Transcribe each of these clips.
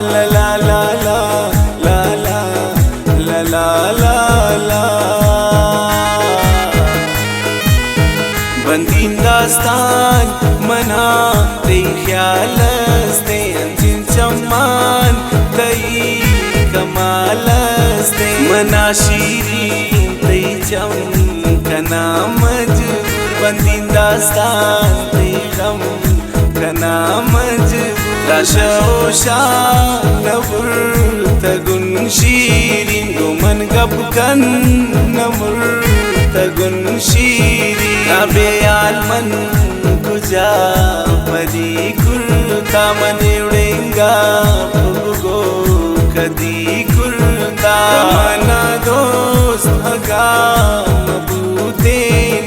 La la la la la la la la la la बंदीन दास्तान मना ते ख्यालस्ते अंजिन चम्मान तई कमालस्ते मना शीरीन तई चमकना मजबूर बंदीन दास्तान तई गम कना मजबूर राशोशा नबुर तगुन शीरीन गोमन गबकन नमुर तगुन शीरीन अबे आलमन कुजा परी कुर्ता मने उड़ेंगा पुगो कदी कुर्ता मना दोस्त अगा मबूते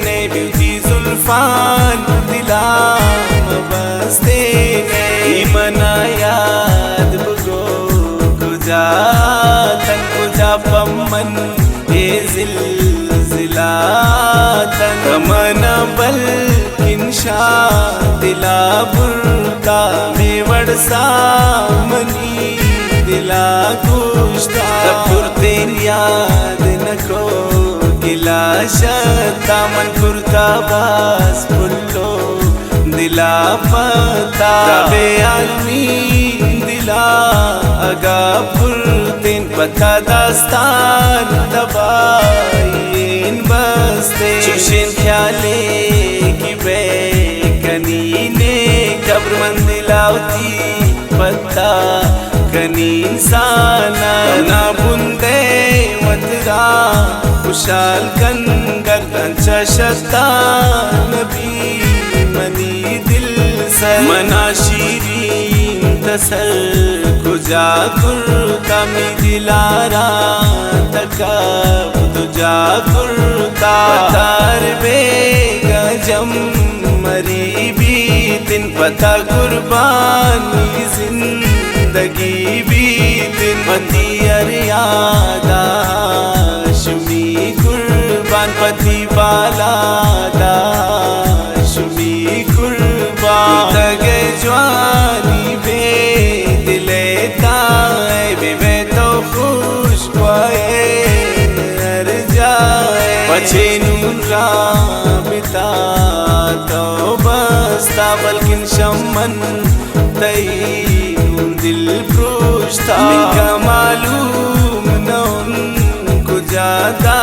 ने ब्यूटी जुल्फान दिला मबस्ते ने मना याद बुगो कुजा तन कुजा पम्मन ये जिलजिला तन मना बल किंशा दिला बुरदा मेवड़ सा मनी दिला कुश्ता पुरते याद नको गिला शता मन कुर्ता बास पुल्लो दिला पता बे आलमी दिला अगा पुरतिन पता दास्तान दबाइन बस्ते चुशिन ख्याले की बे कनीने कब्र मंदिलावती पता कनी इंसाना ना बुंदे मतरा खुशाल कन गर्दन चशता नबी मनी दिल सर मना शीरीन तसर कुजा कुर्ता में दिलारा तका तुझा कुर्ता तार बेगा जम मरी भी दिन पता कुर्बानी जिंदगी भी दिन पति अरियादा शुमी कुर्बान पति बाला दा तगे जवानी बे दिले ताए बे तो खुश पाए नर जाए बचे नून राबिता तो बस्ता बल्किन शमन तई नून दिल प्रोश्ता मिका मालूम न उनको ज्यादा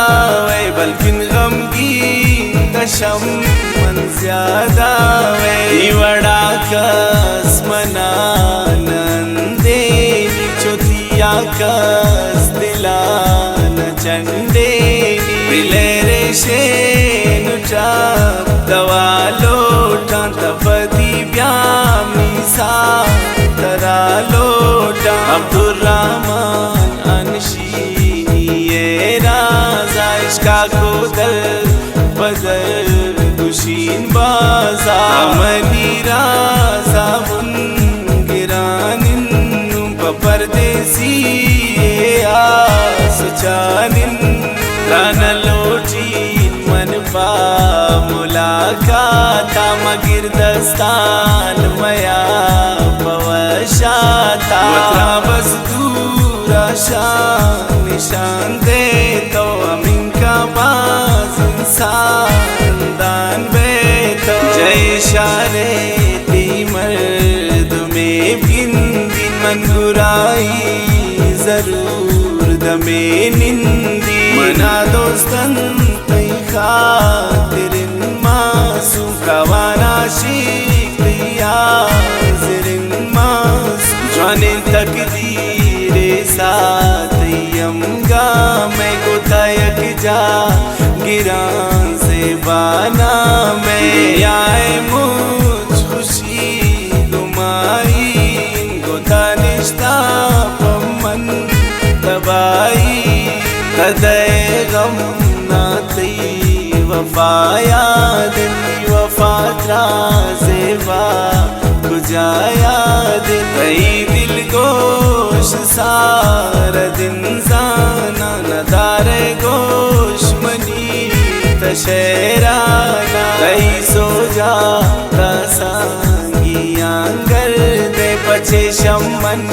है बल्किन गमगीन दशम मन ज्यादा वड़ा कस मना नंदेनी चौथिया कस दिला न चंडेनी बिलेरे शेन चाप दवा लोटा तपदी ब्यामी सा तरा लोटा अब्दुर्रहमान अनशी ये राजा इश्का को दल बदल गुशीन बाजा मनी राजा मुन गिरानिन परदेसी आसुचानिन रान लोटीन मन पा मुलाकाता मगिर दस्तान मया पवशाता मत्रा बस दूरा शान निशान दे तो अमीन का बाज इंसान दान बेतो जय शारे ती मर्द में बिन दिन मन गुराई जरूर दमे निंदी मना दोस्तन तई खातिरिन मासू कवाना शिक्रिया जिरिन मासू जाने तकदीरे साथ यमगा मैं को तयक जा गिरान से बाना में आए मुझ खुशी गुमाई इनको तनिष्ठा पमन तबाई कदे गम नाती वफाया दिन वफात्रा सेवा गुजाया दिन कई दिल गोश सारा दिन जाना नदारे गोश मनी तशेराना कई सो जा सांगियां कर दे पछे शमन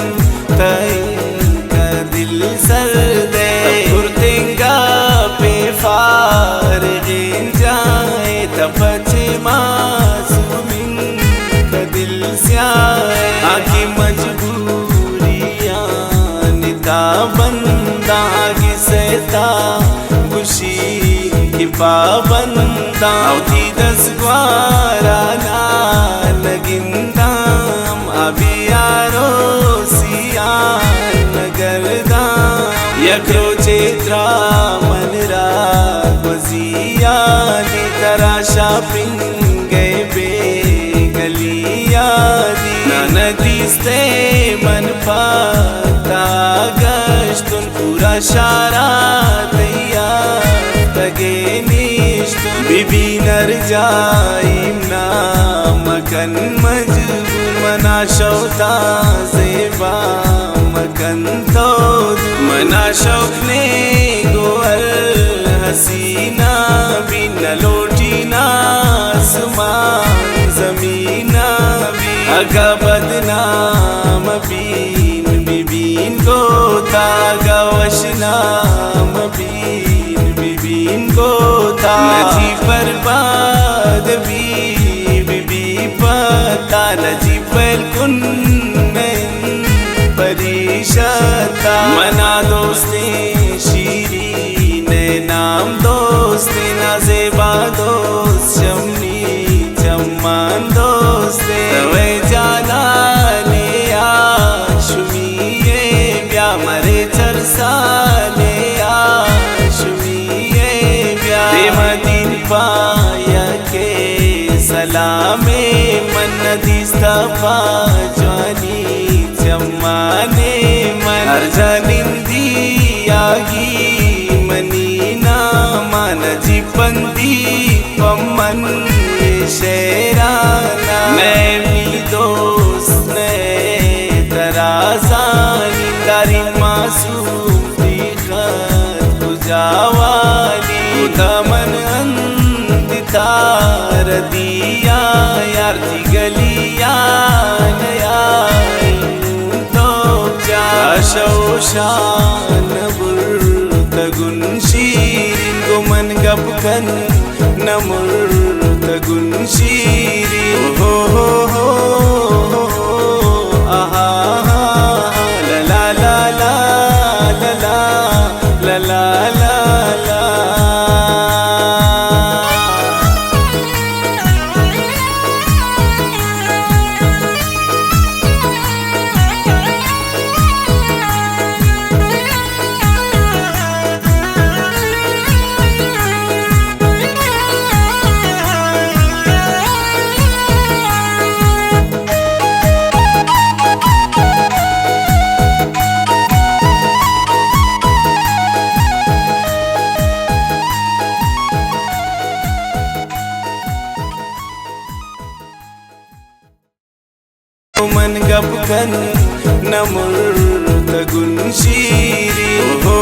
करता खुशी की पाबंदा थी 10 ग्वाराना लगिंदाम अभी यारो सियान नगरदाम यक्रो चेत्रा मन रात वजिया दी तराशा पिंगे बे गलिया दी नदीस्ते मन पाता गश्तुन पूरा शारा तैया तगे निष्ठुन बीबी नर जाइम ना मकन मजबूर मना शौता जेबा मकन तो मना शौक ने गोअल हसीना बिन लोटी ना आसमान जमीना भी अगा बदनाम बीन बीबीन को तागा वशनाम बीन बीबीन को था नजी बर्बाद बीबी पता नजी पर कुन परीशता मना दोस्ते शीरी ने नाम दोस्ते नाजेबा दोस्त शमनी चम्मान दोस्ते तवे जाना ले शुमिये ब्या मरे चरसा ले शुमिये ब्या मदीन पाया के सलामे मन दिस्तफा जानी जम्माने मन अर्जनिंदी आगी मनीना मान जीपंदी पमन शेराना मैं भी दोस्त ने तराजानी तारी मासूम दिखत बुझावाली उतमन अंधितार दिया यार थी गलिया नया शौशान बुर्तगुन शीरिन गुमन गपकन नमुर्तगुन शीरिन हो आहा ला ला ला ला ला ला ला ला ला मन गपकन नमुर्तगुन शीरी हो